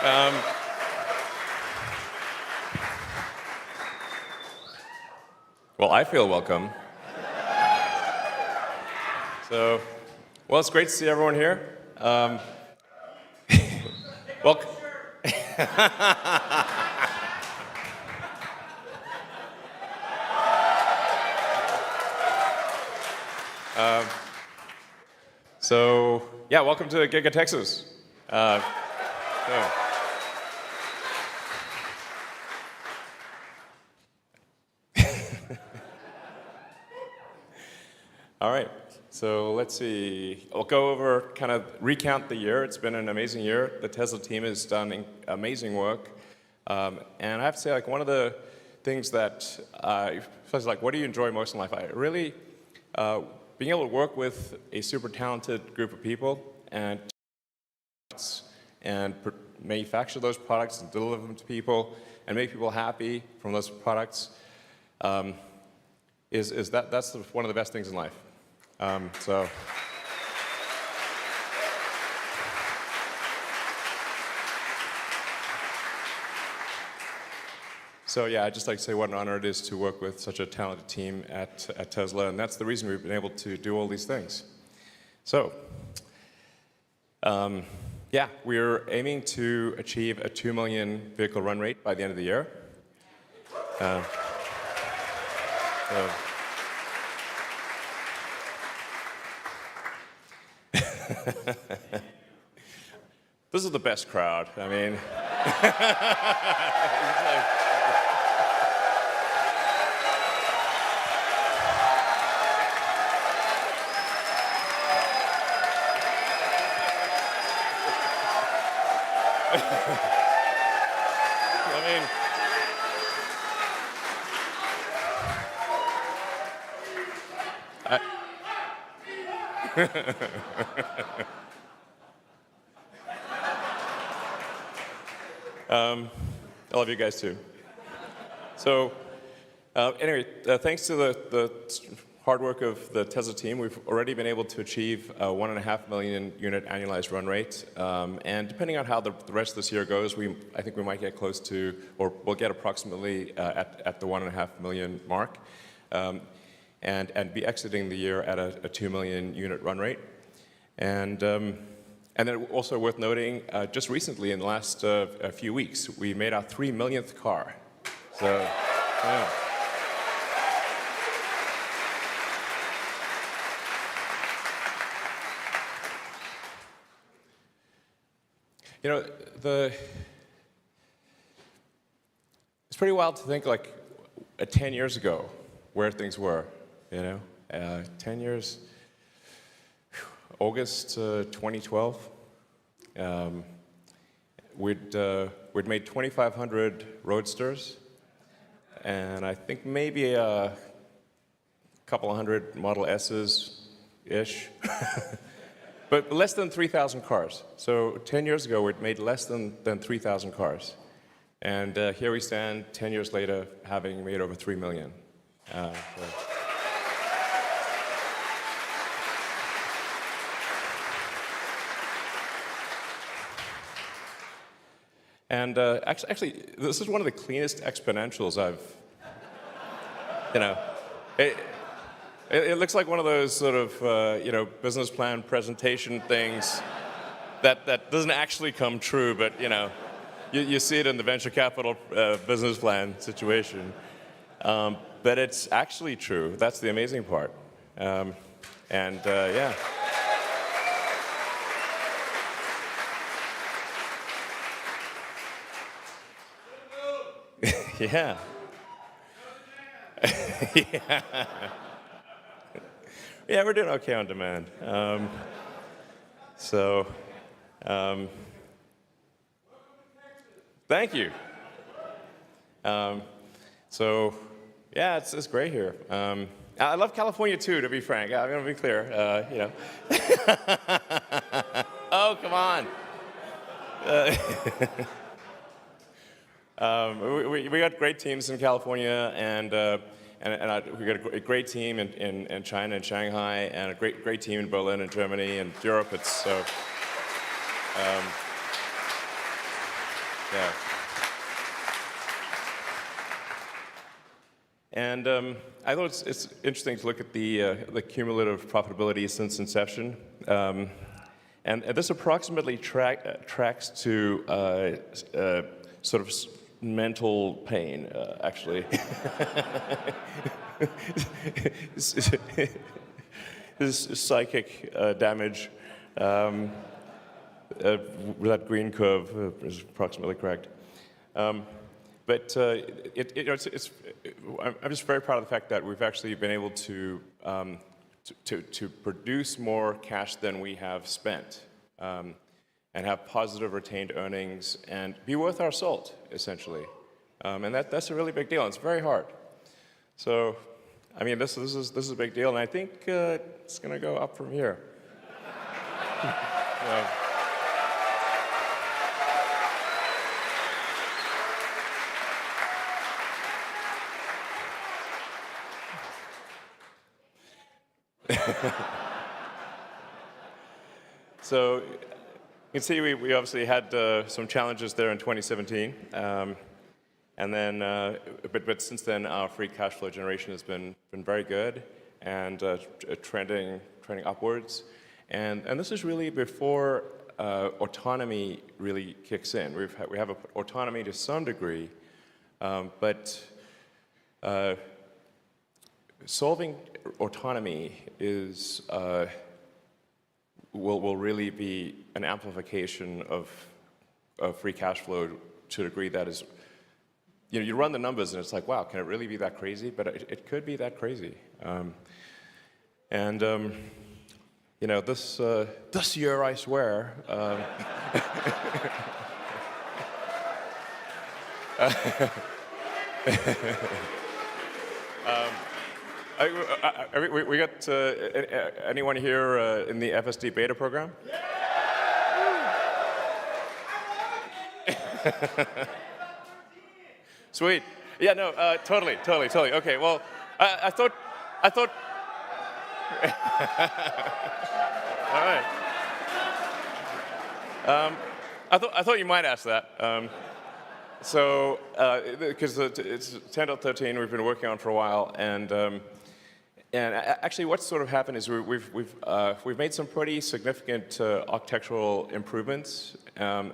Um, well, I feel welcome. So, well, it's great to see everyone here. Welcome. So, yeah, welcome to Giga Texas. So. All right, so let's see. I'll go over, kind of recount the year. It's been an amazing year. The Tesla team has done amazing work. And I have to say, like, one of the things that I was like, what do you enjoy most in life? I really, being able to work with a super talented group of people and manufacture those products and deliver them to people and make people happy from those products that's one of the best things in life. So yeah, I'd just like to say what an honor it is to work with such a talented team at Tesla, and that's the reason we've been able to do all these things. So, yeah, we're aiming to achieve a 2 million vehicle run rate by the end of the year. This is the best crowd. I mean, I love you guys too. So, anyway, thanks to the hard work of the Tesla team, we've already been able to achieve a 1.5 million unit annualized run rate. And depending on how the rest of this year goes, I think we might get close to, or we'll get approximately at the 1.5 million mark, and be exiting the year at a 2 million unit run rate. And then also worth noting, just recently, in the last a few weeks, we made our 3 millionth car. So, yeah. You know, it's pretty wild to think, like, 10 years ago, where things were, you know? 10 years. August 2012, we'd made 2,500 Roadsters, and I think maybe a couple of hundred Model S's-ish, but less than 3,000 cars. So 10 years ago, we'd made less than 3,000 cars. And here we stand 10 years later, having made over 3 million. And actually, this is one of the cleanest exponentials I've, you know, it looks like one of those sort of, you know, business plan presentation things that doesn't actually come true, but, you know, you see it in the venture capital business plan situation. But it's actually true. That's the amazing part. Yeah. Yeah. Yeah. Yeah, we're doing okay on demand. Thank you. Yeah, it's great here. I love California too, to be frank. I'm going to be clear. You know. Oh, come on. We got great teams in California, and we got a great team in China and Shanghai, and a great team in Berlin and Germany and Europe. It's so. Yeah. And I thought it's interesting to look at the cumulative profitability since inception. And this approximately tracks to sort of mental pain, actually. This psychic damage. That green curve is approximately correct. But I'm just very proud of the fact that we've actually been able to produce more cash than we have spent, and have positive retained earnings and be worth our salt, essentially. And that's a really big deal. And it's very hard. So, I mean, this is a big deal, and I think it's going to go up from here. So you can see we obviously had some challenges there in 2017, and then but since then our free cash flow generation has been very good and trending upwards, and this is really before autonomy really kicks in. We have autonomy to some degree, but solving autonomy is will really be an amplification of free cash flow to a degree that is, you run the numbers and it's like, wow, can it really be that crazy? But it could be that crazy. This year, I swear. We got anyone here in the FSD beta program? Sweet. Yeah, no, totally. Okay, well, I thought. All right. I thought you might ask that. So, because it's 10.13, we've been working on for a while, and actually, what's sort of happened is we've made some pretty significant architectural improvements.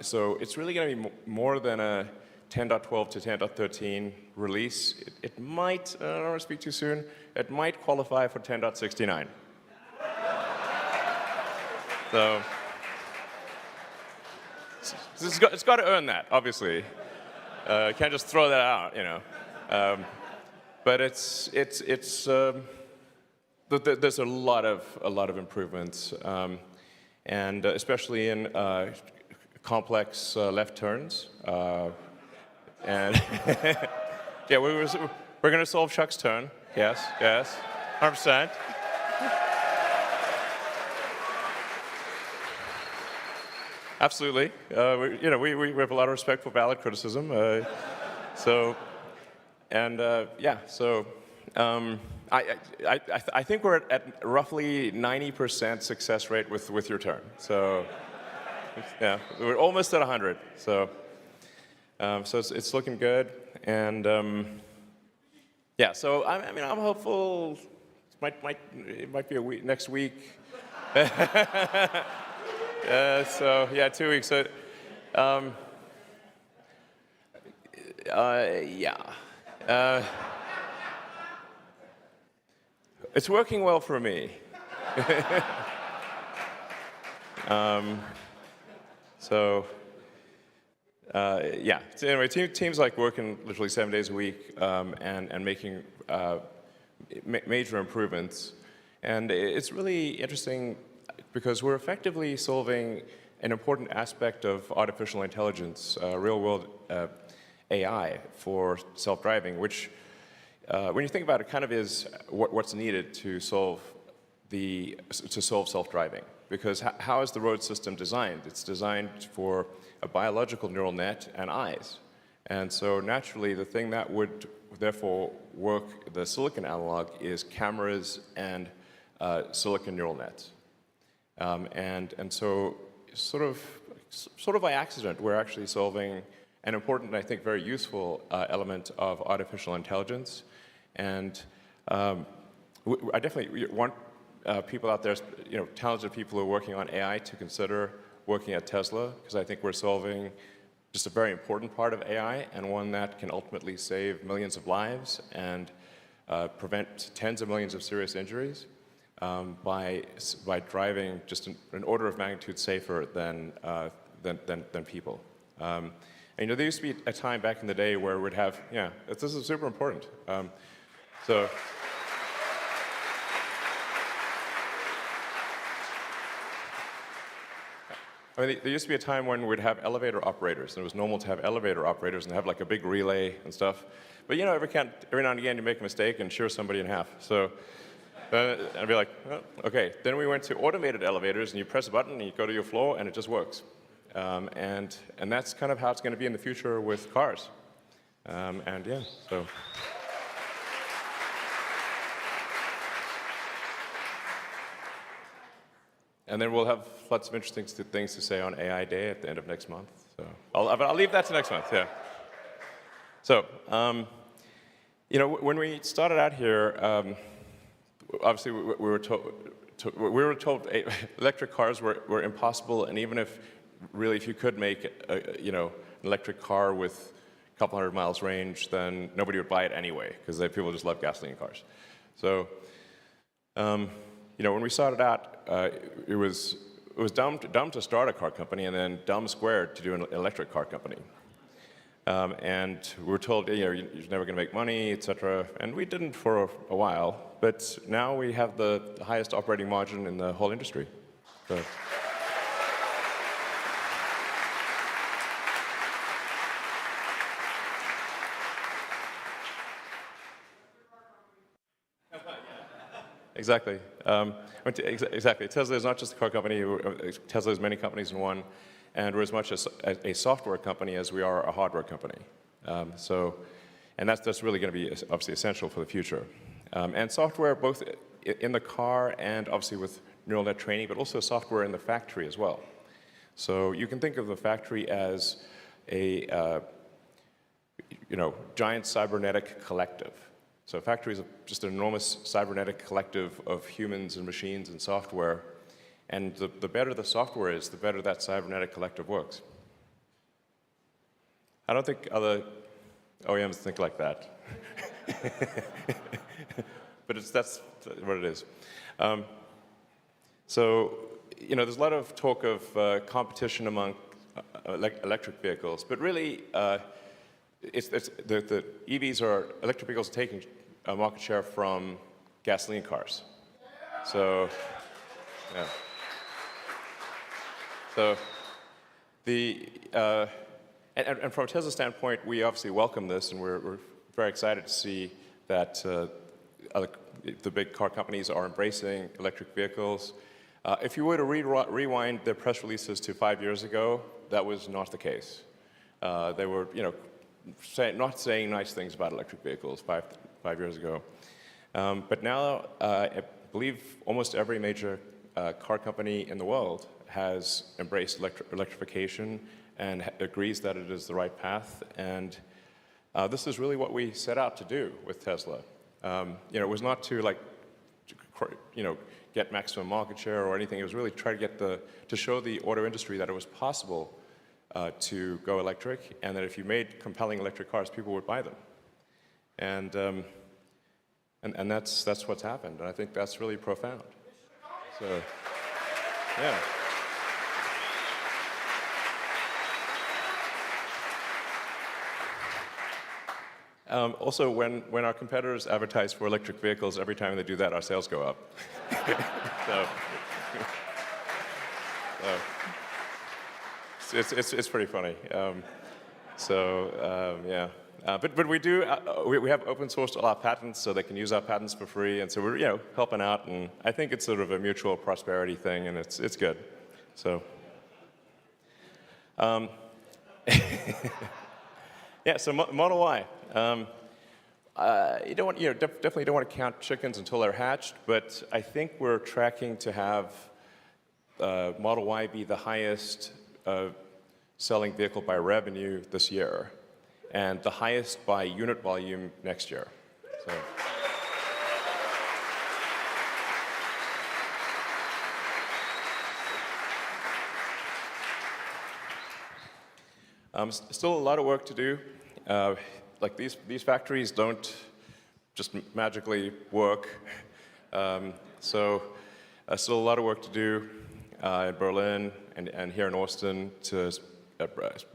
So it's really going to be more than a 10.12 to 10.13 release. It might, I don't want to speak too soon, it might qualify for 10.69. So it's got to earn that, obviously. Can't just throw that out, But there's a lot of improvements, and especially in complex left turns. And yeah, we're going to solve Chuck's turn. Yes, 100%. Absolutely. We have a lot of respect for valid criticism. So I think we're at roughly 90% success rate with your turn. So yeah, we're almost at 100. So it's looking good, and yeah. So I'm hopeful. It might be next week. So yeah, 2 weeks. So, yeah. It's working well for me. Yeah. So anyway, teams like working literally 7 days a week and making major improvements, and it's really interesting because we're effectively solving an important aspect of artificial intelligence, real-world AI for self-driving, which, when you think about it, kind of is what's needed to solve self-driving. Because how is the road system designed? It's designed for a biological neural net and eyes. And so naturally, the thing that would therefore work, the silicon analog, is cameras and silicon neural nets. And so sort of by accident, we're actually solving an important, I think, very useful element of artificial intelligence. And I definitely want people out there, talented people who are working on AI to consider working at Tesla, because I think we're solving just a very important part of AI, and one that can ultimately save millions of lives and prevent tens of millions of serious injuries by driving just an order of magnitude safer than people. And there used to be a time back in the day where we'd have, this is super important. So. I mean, there used to be a time when we'd have elevator operators, and it was normal to have elevator operators and have like a big relay and stuff. But every now and again you make a mistake and shear somebody in half. So I'd be like, oh, okay. Then we went to automated elevators, and you press a button and you go to your floor and it just works. And that's kind of how it's going to be in the future with cars. So. And then we'll have lots of interesting things to say on AI Day at the end of next month. So I'll leave that to next month, yeah. So, when we started out here, obviously we were told electric cars were impossible, and even if you could make an electric car with a couple hundred miles range, then nobody would buy it anyway, because people just love gasoline cars. So, when we started out, it was dumb to start a car company, and then dumb squared to do an electric car company. And we were told, you're never going to make money, et cetera. And we didn't for a while, but now we have the highest operating margin in the whole industry. So. Exactly. Exactly. Tesla is not just a car company. Tesla is many companies in one, and we're as much a software company as we are a hardware company. And that's really going to be obviously essential for the future. And software, both in the car and obviously with neural net training, but also software in the factory as well. So you can think of the factory as a giant cybernetic collective. So factories are just an enormous cybernetic collective of humans and machines and software. And the better the software is, the better that cybernetic collective works. I don't think other OEMs think like that. But that's what it is. So, there's a lot of talk of competition among electric vehicles, but really, the electric vehicles are taking market share from gasoline cars. So, yeah. So, and from a Tesla standpoint, we obviously welcome this, and we're very excited to see that the big car companies are embracing electric vehicles. If you were to rewind their press releases to 5 years ago, that was not the case. They were, not saying nice things about electric vehicles five years ago. But now, I believe almost every major car company in the world has embraced electrification and agrees that it is the right path. And this is really what we set out to do with Tesla. It was not to get maximum market share or anything. It was really try to show the auto industry that it was possible to go electric, and that if you made compelling electric cars, people would buy them. And that's what's happened, and I think that's really profound. So, yeah. Also, when our competitors advertise for electric vehicles, every time they do that, our sales go up. It's pretty funny. Yeah. But we do, we have open sourced all our patents, so they can use our patents for free, and so we're helping out, and I think it's sort of a mutual prosperity thing, and it's good. So. Yeah, so Model Y. You definitely don't want to count chickens until they're hatched, but I think we're tracking to have Model Y be the highest selling vehicle by revenue this year, and the highest by unit volume next year. So. Still a lot of work to do. Like these factories don't just magically work. Still a lot of work to do in Berlin and here in Austin to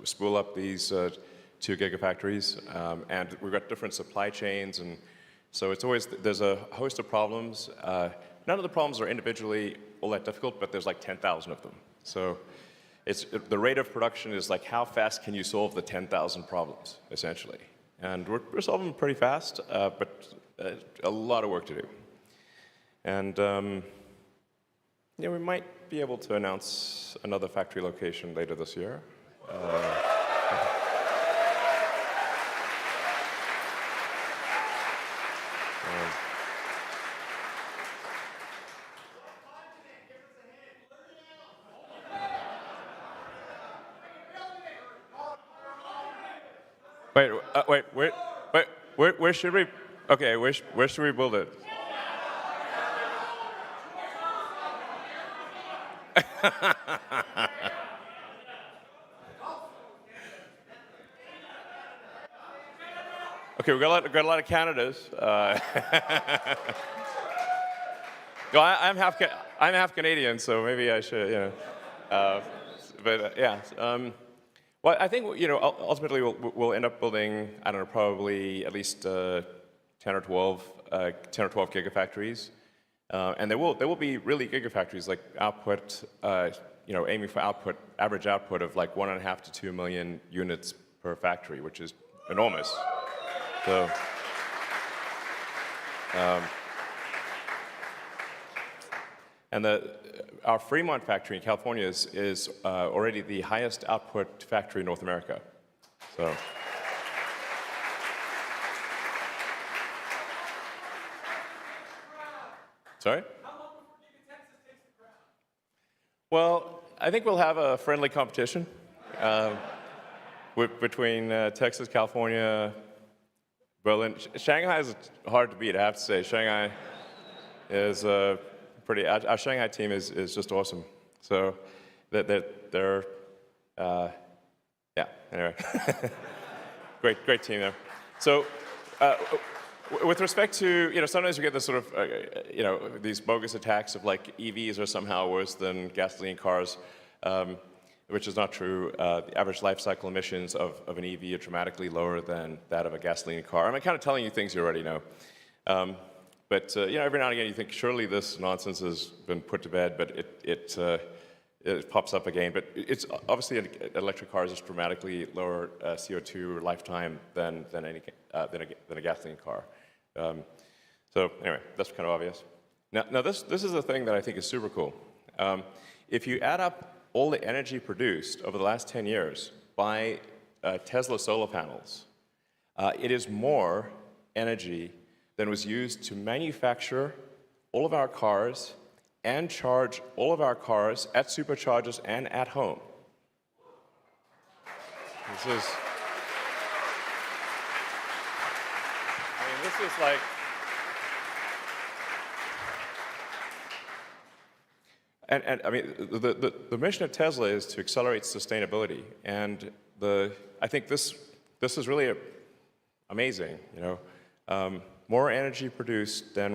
spool up these 2 gigafactories. And we've got different supply chains, and so it's always, there's a host of problems. None of the problems are individually all that difficult, but there's like 10,000 of them. So the rate of production is like how fast can you solve the 10,000 problems, essentially. And we're solving them pretty fast, but a lot of work to do. And yeah, we might be able to announce another factory location later this year. Where should we? Okay, where should we build it? Okay, we got a lot of candidates. No, I'm half Canadian, so maybe I should, you know. Yeah. Well, I think, you know, ultimately we'll end up building, I don't know, probably at least 10 or 12 gigafactories, and there will be really gigafactories like output, you know, aiming for average output of like 1.5 to 2 million units per factory, which is enormous. So. And our Fremont factory in California is already the highest output factory in North America. So. Sorry? How long before Texas takes the crown? Well, I think we'll have a friendly competition between Texas, California, Berlin. Shanghai is hard to beat, I have to say. Shanghai is our Shanghai team is just awesome. So they're yeah, anyway. great team there. So with respect to, you know, sometimes you get this sort of, you know, these bogus attacks of like EVs are somehow worse than gasoline cars, which is not true. The average life cycle emissions of an EV are dramatically lower than that of a gasoline car. I'm kind of telling you things you already know. But you know, every now and again you think surely this nonsense has been put to bed, but it pops up again. But it's obviously an electric car is just dramatically lower CO2 lifetime than a gasoline car. So anyway, that's kind of obvious. Now this is the thing that I think is super cool. If you add up all the energy produced over the last 10 years by Tesla solar panels, it is more energy than was used to manufacture all of our cars and charge all of our cars at superchargers and at home. This is like, and I mean, the mission of Tesla is to accelerate sustainability, and I think this is really amazing, you know. More energy produced than